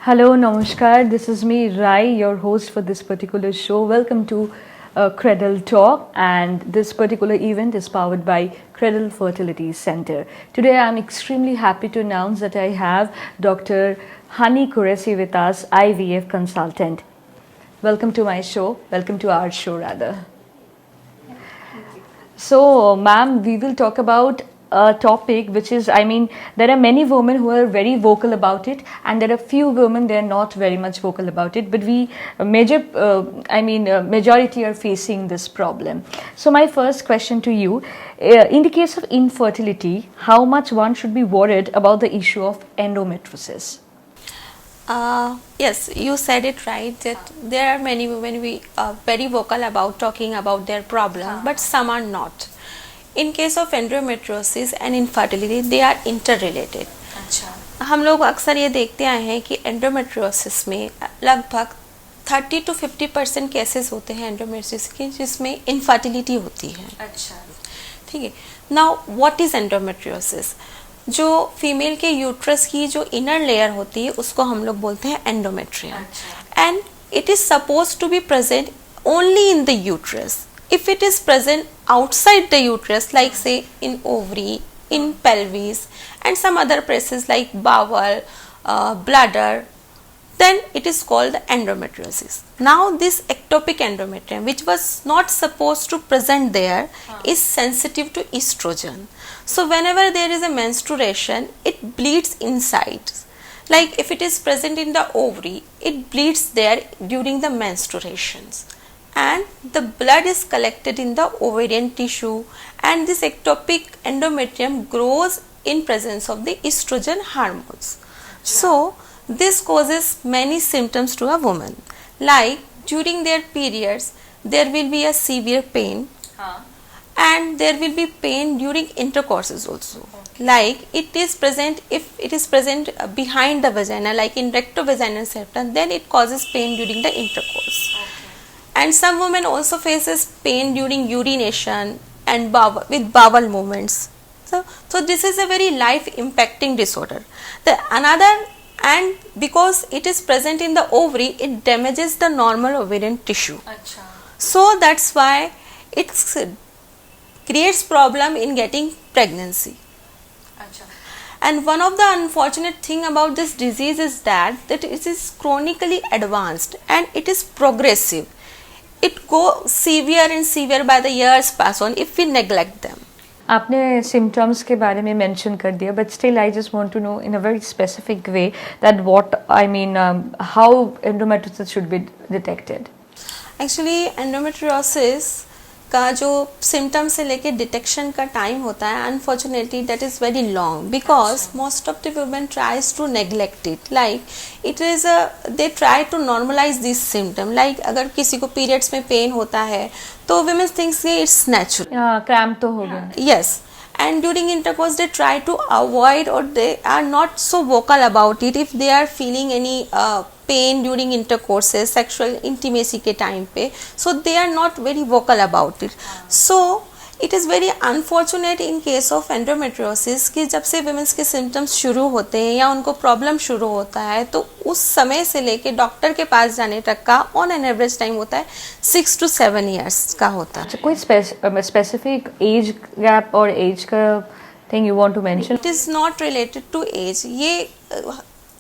Hello, Namaskar. This is me, Rai, your host for this particular show. Welcome to Cradle Talk, and this particular event is powered by Cradle Fertility Center. Today, I'm extremely happy to announce that I have Dr. Hani Qureshi with us, IVF consultant. Welcome to my show. Welcome to our show, rather. So, ma'am, we will talk about a topic which is, there are many women who are very vocal about it, and there are few women they are not very much vocal about it. But majority are facing this problem. So, my first question to you: in the case of infertility, how much one should be worried about the issue of endometriosis? Yes, you said it right that there are many women we are very vocal about talking about their problem, but some are not. In case of endometriosis and infertility, they are interrelated. अच्छा। हम लोग अक्सर ये देखते आए हैं कि endometriosis में लगभग 30 to 50% केसेस होते हैं एंडोमेट्रियोसिस के जिसमें इनफर्टिलिटी होती है। अच्छा, ठीक है। Now what is endometriosis? जो फीमेल के यूट्रस की जो इनर लेयर होती है उसको हम लोग बोलते हैं endometrium, and it is suppose to be present only in the uterus. If it is present outside the uterus, like say in ovary, in pelvis and some other places like bowel, bladder, then it is called the endometriosis. Now this ectopic endometrium, which was not supposed to present there, is sensitive to estrogen. So whenever there is a menstruation, it bleeds inside. Like if it is present in the ovary, it bleeds there during the menstruations, and the blood is collected in the ovarian tissue, and this ectopic endometrium grows in presence of the estrogen hormones. So this causes many symptoms to a woman, like during their periods there will be a severe pain, and there will be pain during intercourses also. Like it is present, if it is present behind the vagina, like in rectovaginal septum, then it causes pain during the intercourse. And some women also faces pain during urination and with bowel movements. So this is a very life impacting disorder. And because it is present in the ovary, it damages the normal ovarian tissue. Achha. So that's why it creates problem in getting pregnancy. Achha. And one of the unfortunate thing about this disease is that it is chronically advanced and it is progressive. It goes severe and severe by the years pass on if we neglect them. आपने symptoms के बारे में mention कर दिया, but still I just want to know in a very specific way that how endometriosis should be detected. Actually endometriosis का जो symptoms से लेके detection का time होता है, unfortunately that is very long because most of the women tries to neglect it. Like it is they try to normalize this symptom. Like अगर किसी को periods में pain होता है तो women thinks कि it's natural. Cramp तो हो गया. Yes. And during intercourse they try to avoid, or they are not so vocal about it if they are feeling any pain during intercourses, sexual intimacy के time पे, so they are not very vocal about it. So it is very unfortunate in case of endometriosis कि जब से women's के symptoms शुरू होते हैं या उनको problem शुरू होता है तो उस समय से लेके डॉक्टर के पास जाने तक का on an average time होता है 6 to 7 years का होता है. कोई specific age gap और age का thing you want to mention? It is not related to age. ये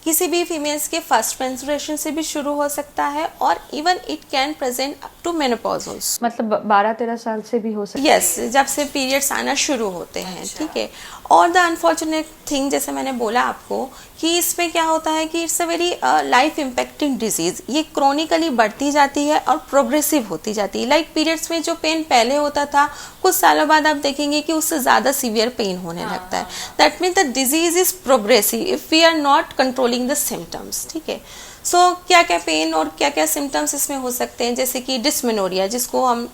किसी भी फीमेल्स के फर्स्ट मेंस्ट्रुएशन से भी शुरू हो सकता है और even it can present up to menopause also. मतलब 12-13 साल से भी हो सकता है. यस, जब से पीरियड्स आना शुरू होते हैं. ठीक है. और द अनफॉर्चुनेट थिंग, जैसे मैंने बोला आपको कि इसमें क्या होता है कि it's a very life impacting disease. ये क्रोनिकली बढ़ती जाती है और प्रोग्रेसिव होती जाती है. लाइक पीरियड्स में जो पेन पहले होता था, कुछ सालों बाद आप देखेंगे कि उससे ज़्यादा सीवियर पेन होने लगता है. That means the disease is progressive if we are not controlling the symptoms. ठीक है. सो क्या क्या पेन और क्या क्या सिम्टम्स इसमें हो सकते हैं, जैसे कि डिस्मेनोरिया, जिसको हम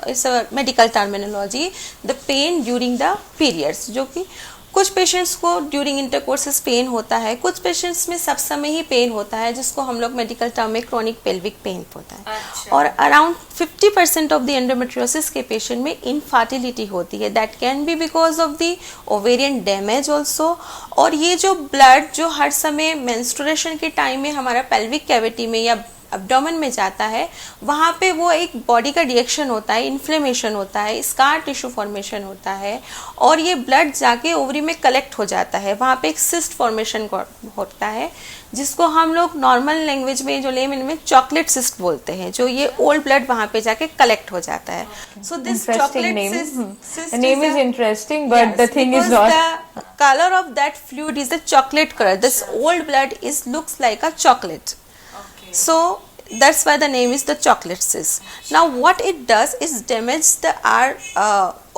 it's medical terminology, the pen during the periods, जो कि कुछ पेशेंट्स को ड्यूरिंग इंटरकोर्सेस पेन होता है, कुछ पेशेंट्स में सब समय ही पेन होता है, जिसको हम लोग मेडिकल टर्म में क्रोनिक पेल्विक पेन होता है। अच्छा। और अराउंड 50% ऑफ द एंडोमेट्रियोसिस के पेशेंट में इनफर्टिलिटी होती है, that can be because of the ovarian damage also. और ये जो ब्लड जो हर समय मेंस्ट्रुएशन के टाइम में हमारा पेल्विक कैविटी में या एब्डोमेन में जाता है, वहाँ पे वो एक बॉडी का रिएक्शन होता है, इन्फ्लेमेशन होता है, स्कार टिश्यू फॉर्मेशन होता है, और ये ब्लड जाके ओवरी में कलेक्ट हो जाता है, वहाँ पे एक सिस्ट फॉर्मेशन होता है, जिसको हम लोग नॉर्मल लैंग्वेज में जो लेमन में चॉकलेट सिस्ट बोलते हैं, जो ये ओल्ड ब्लड वहाँ पे जाके कलेक्ट हो जाता है। So this Interesting name. The name is interesting, but Yes, the thing is because not. the color of that fluid is a chocolate color. This old blood looks like a chocolate. Okay. So that's why the name is the chocolate cyst. Now what it does is damage our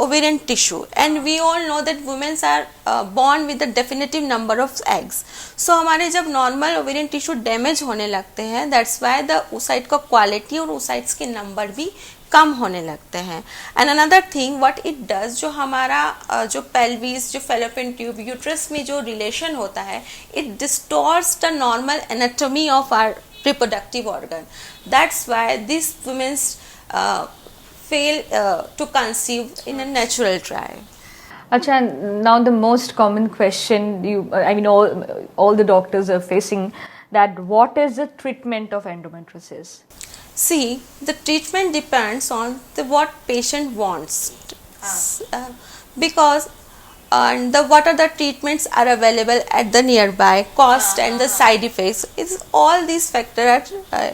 ovarian tissue, and we all know that women are born with a definitive number of eggs. So हमारे जब normal ovarian tissue damage होने लगते हैं, that's why the oocyte का quality और oocytes के number भी कम होने लगते हैं। And another thing what it does, जो हमारा जो पेल्विस, जो फेलोपियन ट्यूब, यूट्रस में जो रिलेशन होता है, it distorts the normal anatomy of our reproductive organ. That's why these women fail to conceive in a natural trial. Acha, now the most common question all the doctors are facing, that what is the treatment of endometriosis? See, the treatment depends on what patient wants. Because what are the treatments are available at the nearby, cost and the side effects, is all these factors are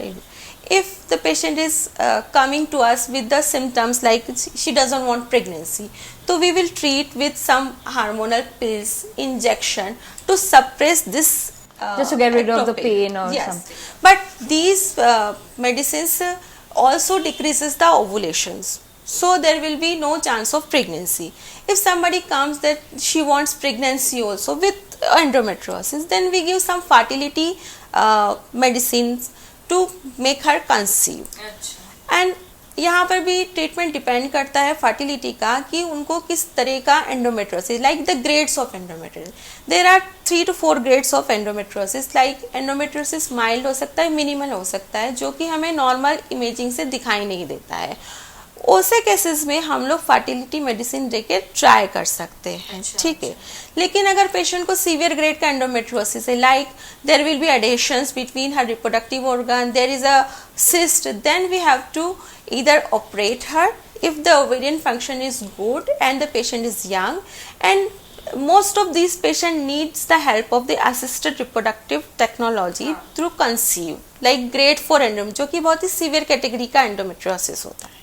if the patient is coming to us with the symptoms like she doesn't want pregnancy, so we will treat with some hormonal pills, injection to suppress this Just to get rid of the ectopic. pain or Yes. something. But these medicines also decreases the ovulations, so there will be no chance of pregnancy. If somebody comes that she wants pregnancy also with endometriosis, then we give some fertility medicines to make her conceive. अच्छा। And यहाँ पर भी treatment depend करता है fertility का, कि उनको किस तरह का endometriosis, like the grades of endometriosis, there are 3 to 4 grades of endometriosis. Like endometriosis mild हो सकता है, मिनिमल हो सकता है, जो कि हमें नॉर्मल इमेजिंग से दिखाई नहीं देता है। ऐसे केसेस में हम लोग फर्टिलिटी मेडिसिन देके ट्राई कर सकते हैं, ठीक है। लेकिन अगर पेशेंट को सीवियर ग्रेड का एंडोमेट्रियोसिस है, like there will be adhesions between her reproductive organ, there is a cyst, then we have to either operate her if the ovarian function is good and the patient is young, and most of these patient needs the help of the assisted reproductive technology through conceive, like grade 4 जो कि बहुत ही severe category का endometriosis होता है।